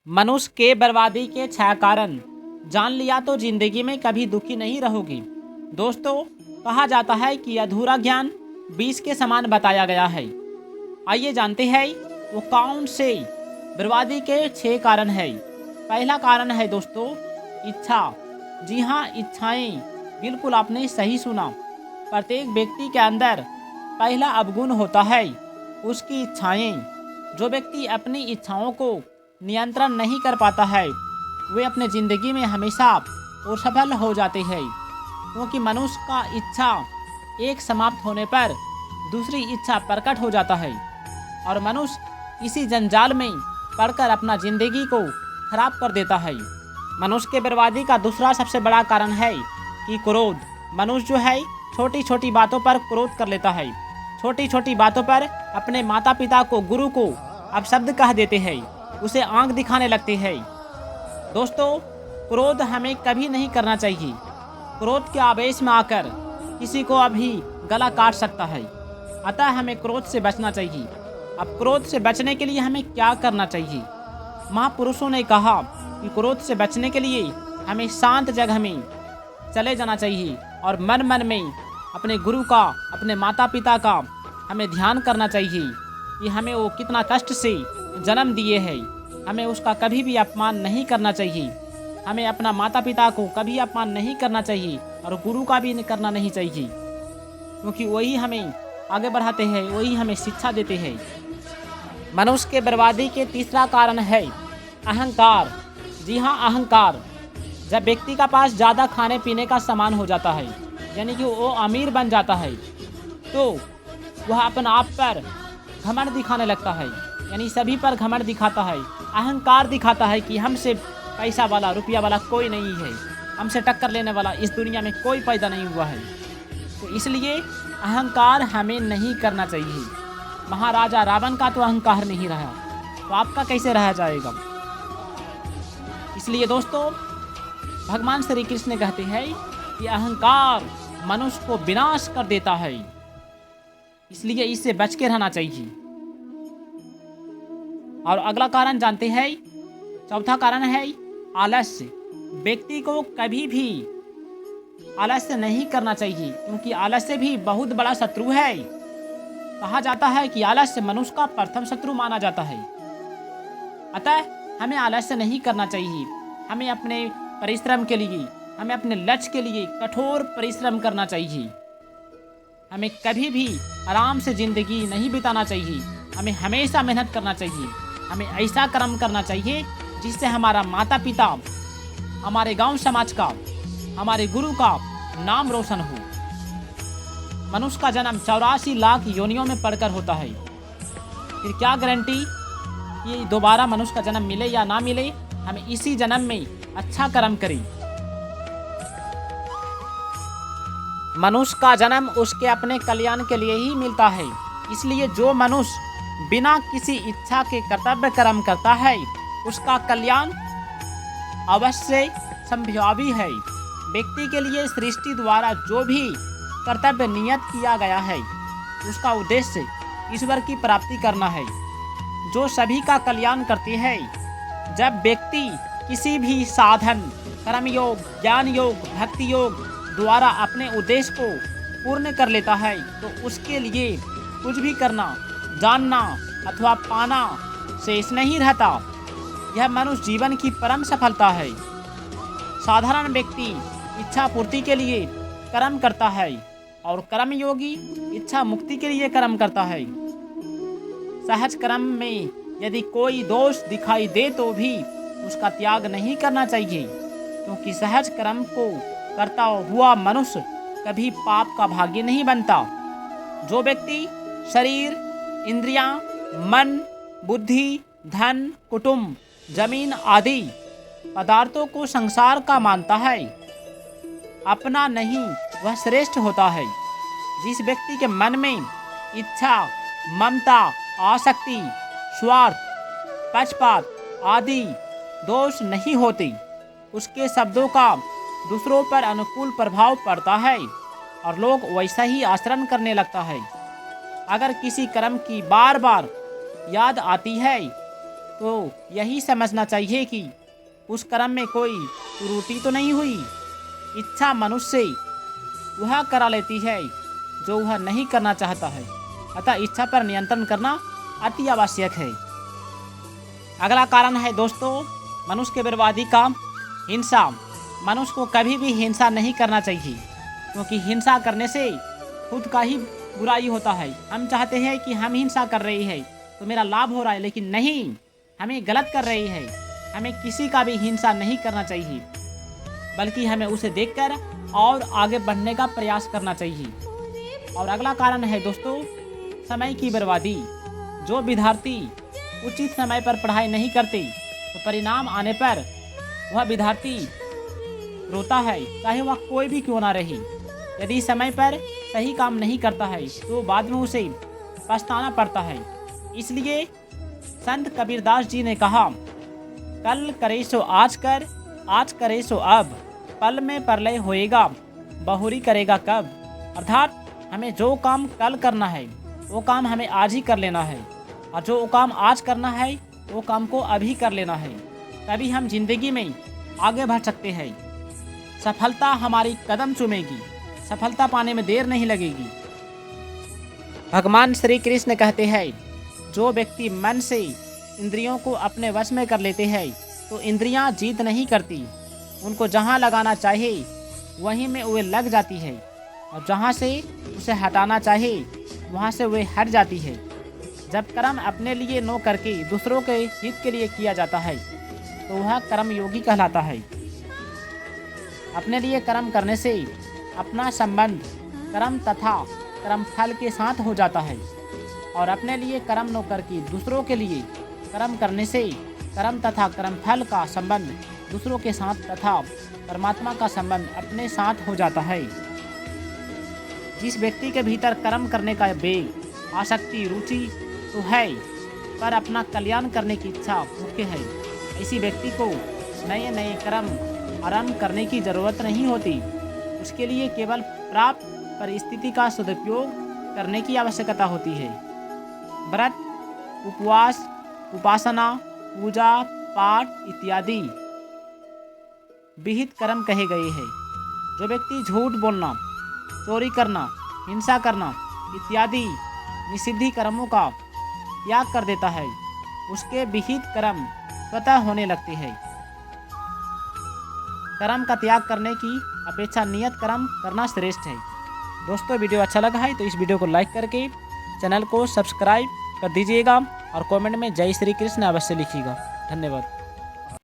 मनुष्य के बर्बादी के 6 कारण जान लिया तो जिंदगी में कभी दुखी नहीं रहोगी। दोस्तों, कहा जाता है कि अधूरा ज्ञान 20 के समान बताया गया है। आइए जानते हैं वो कौन से बर्बादी के 6 कारण है। पहला कारण है दोस्तों, इच्छा। जी हाँ, इच्छाएं। बिल्कुल आपने सही सुना। प्रत्येक व्यक्ति के अंदर पहला अवगुण होता है उसकी इच्छाएं। जो व्यक्ति अपनी इच्छाओं को नियंत्रण नहीं कर पाता है वे अपने ज़िंदगी में हमेशा असफल हो जाते हैं, क्योंकि मनुष्य का इच्छा एक समाप्त होने पर दूसरी इच्छा प्रकट हो जाता है और मनुष्य इसी जंजाल में पड़कर अपना ज़िंदगी को खराब कर देता है। मनुष्य के बर्बादी का दूसरा सबसे बड़ा कारण है कि क्रोध। मनुष्य जो है छोटी छोटी बातों पर क्रोध कर लेता है। छोटी छोटी बातों पर अपने माता पिता को, गुरु को अपशब्द कह देते हैं, उसे आंख दिखाने लगते हैं। दोस्तों, क्रोध हमें कभी नहीं करना चाहिए। क्रोध के आवेश में आकर किसी को अभी गला काट सकता है, अतः हमें क्रोध से बचना चाहिए। अब क्रोध से बचने के लिए हमें क्या करना चाहिए? महापुरुषों ने कहा कि क्रोध से बचने के लिए हमें शांत जगह में चले जाना चाहिए और मन मन में अपने गुरु का, अपने माता पिता का हमें ध्यान करना चाहिए कि हमें वो कितना कष्ट से जन्म दिए हैं। हमें उसका कभी भी अपमान नहीं करना चाहिए। हमें अपना माता पिता को कभी अपमान नहीं करना चाहिए और गुरु का भी करना नहीं चाहिए, क्योंकि वही हमें आगे बढ़ाते हैं, वही हमें शिक्षा देते हैं। मनुष्य के बर्बादी के तीसरा कारण है अहंकार। जी हाँ, अहंकार। जब व्यक्ति का पास ज़्यादा खाने पीने का सामान हो जाता है, यानी कि वो अमीर बन जाता है, तो वह अपने आप पर घमंड दिखाने लगता है, यानी सभी पर घमंड दिखाता है, अहंकार दिखाता है कि हमसे पैसा वाला, रुपया वाला कोई नहीं है, हमसे टक्कर लेने वाला इस दुनिया में कोई पैदा नहीं हुआ है। तो इसलिए अहंकार हमें नहीं करना चाहिए। महाराजा रावण का तो अहंकार नहीं रहा, तो आपका कैसे रह जाएगा? इसलिए दोस्तों, भगवान श्री कृष्ण कहते हैं कि अहंकार मनुष्य को विनाश कर देता है, इसलिए इससे बच के रहना चाहिए। और अगला कारण जानते हैं, चौथा कारण है आलस्य। व्यक्ति को कभी भी आलस्य नहीं करना चाहिए, क्योंकि आलस्य भी बहुत बड़ा शत्रु है। कहा जाता है कि आलस्य मनुष्य का प्रथम शत्रु माना जाता है। अतः हमें आलस्य नहीं करना चाहिए। हमें अपने परिश्रम के लिए, हमें अपने लक्ष्य के लिए कठोर परिश्रम करना चाहिए। हमें कभी भी आराम से ज़िंदगी नहीं बिताना चाहिए। हमें हमेशा मेहनत करना चाहिए। हमें ऐसा कर्म करना चाहिए जिससे हमारा माता पिता, हमारे गांव समाज का, हमारे गुरु का नाम रोशन हो। मनुष्य का जन्म 84 लाख योनियों में पड़कर होता है। फिर क्या गारंटी कि दोबारा मनुष्य का जन्म मिले या ना मिले? हमें इसी जन्म में अच्छा कर्म करें। मनुष्य का जन्म उसके अपने कल्याण के लिए ही मिलता है, इसलिए जो मनुष्य बिना किसी इच्छा के कर्तव्य कर्म करता है उसका कल्याण अवश्य संभावी है। व्यक्ति के लिए सृष्टि द्वारा जो भी कर्तव्य नियत किया गया है उसका उद्देश्य ईश्वर की प्राप्ति करना है, जो सभी का कल्याण करती है। जब व्यक्ति किसी भी साधन, कर्मयोग, ज्ञान योग, भक्ति योग द्वारा अपने उद्देश्य को पूर्ण कर लेता है तो उसके लिए कुछ भी करना, जानना अथवा पाना शेष नहीं रहता। यह मनुष्य जीवन की परम सफलता है। साधारण व्यक्ति इच्छा पूर्ति के लिए कर्म करता है और कर्मयोगी इच्छा मुक्ति के लिए कर्म करता है। सहज कर्म में यदि कोई दोष दिखाई दे तो भी उसका त्याग नहीं करना चाहिए, क्योंकि सहज कर्म को करता हुआ मनुष्य कभी पाप का भागी नहीं बनता। जो व्यक्ति शरीर, इंद्रियां, मन, बुद्धि, धन, कुटुंब, जमीन आदि पदार्थों को संसार का मानता है, अपना नहीं वह श्रेष्ठ होता है। जिस व्यक्ति के मन में इच्छा, ममता, आसक्ति, स्वार्थ, पक्षपात आदि दोष नहीं होते, उसके शब्दों का दूसरों पर अनुकूल प्रभाव पड़ता है और लोग वैसा ही आचरण करने लगता है। अगर किसी कर्म की बार बार याद आती है तो यही समझना चाहिए कि उस कर्म में कोई त्रुटि तो नहीं हुई। इच्छा मनुष्य वह करा लेती है जो वह नहीं करना चाहता है, अतः इच्छा पर नियंत्रण करना अति आवश्यक है। अगला कारण है दोस्तों मनुष्य के बर्बादी का हिंसा। मनुष्य को कभी भी हिंसा नहीं करना चाहिए, क्योंकि हिंसा करने से खुद का ही बुराई होता है। हम चाहते हैं कि हम हिंसा कर रही है तो मेरा लाभ हो रहा है, लेकिन नहीं, हमें गलत कर रही है। हमें किसी का भी हिंसा नहीं करना चाहिए, बल्कि हमें उसे देखकर और आगे बढ़ने का प्रयास करना चाहिए। और अगला कारण है दोस्तों समय की बर्बादी। जो विद्यार्थी उचित समय पर पढ़ाई नहीं करते तो परिणाम आने पर वह विद्यार्थी रोता है, चाहे वह कोई भी क्यों ना रहे। यदि समय पर सही काम नहीं करता है तो बाद में उसे पछताना पड़ता है। इसलिए संत कबीरदास जी ने कहा, कल करे सो आज कर, आज करे सो अब, पल में प्रलय होएगा, बहुरी करेगा कब। अर्थात हमें जो काम कल करना है वो काम हमें आज ही कर लेना है, और जो काम आज करना है वो काम को अभी कर लेना है। तभी हम जिंदगी में आगे बढ़ सकते हैं। सफलता हमारी कदम चूमेगी, सफलता पाने में देर नहीं लगेगी। भगवान श्री कृष्ण कहते हैं, जो व्यक्ति मन से इंद्रियों को अपने वश में कर लेते हैं तो इंद्रियां जीत नहीं करती। उनको जहां लगाना चाहे वहीं में वे लग जाती है, और जहां से उसे हटाना चाहे वहां से वे हट जाती है। जब कर्म अपने लिए न करके दूसरों के हित के लिए किया जाता है तो वह कर्म योगी कहलाता है। अपने लिए कर्म करने से अपना संबंध कर्म तथा कर्म फल के साथ हो जाता है, और अपने लिए कर्म न करके दूसरों के लिए कर्म करने से कर्म तथा कर्म फल का संबंध दूसरों के साथ तथा परमात्मा का संबंध अपने साथ हो जाता है। जिस व्यक्ति के भीतर कर्म करने का वेग, आसक्ति, रुचि तो है, पर अपना कल्याण करने की इच्छा मुख्य है, ऐसी व्यक्ति को नए नए कर्म आरंभ करने की जरूरत नहीं होती। उसके लिए केवल प्राप्त परिस्थिति का सदुपयोग करने की आवश्यकता होती है। व्रत, उपवास, उपासना, पूजा पाठ इत्यादि विहित कर्म कहे गए हैं। जो व्यक्ति झूठ बोलना, चोरी करना, हिंसा करना इत्यादि निषिद्ध कर्मों का त्याग कर देता है, उसके विहित कर्म स्वतः होने लगते हैं। कर्म का त्याग करने की अपेक्षा नियत कर्म करना श्रेष्ठ है। दोस्तों वीडियो अच्छा लगा है तो इस वीडियो को लाइक करके चैनल को सब्सक्राइब कर दीजिएगा, और कमेंट में जय श्री कृष्ण अवश्य लिखिएगा। धन्यवाद।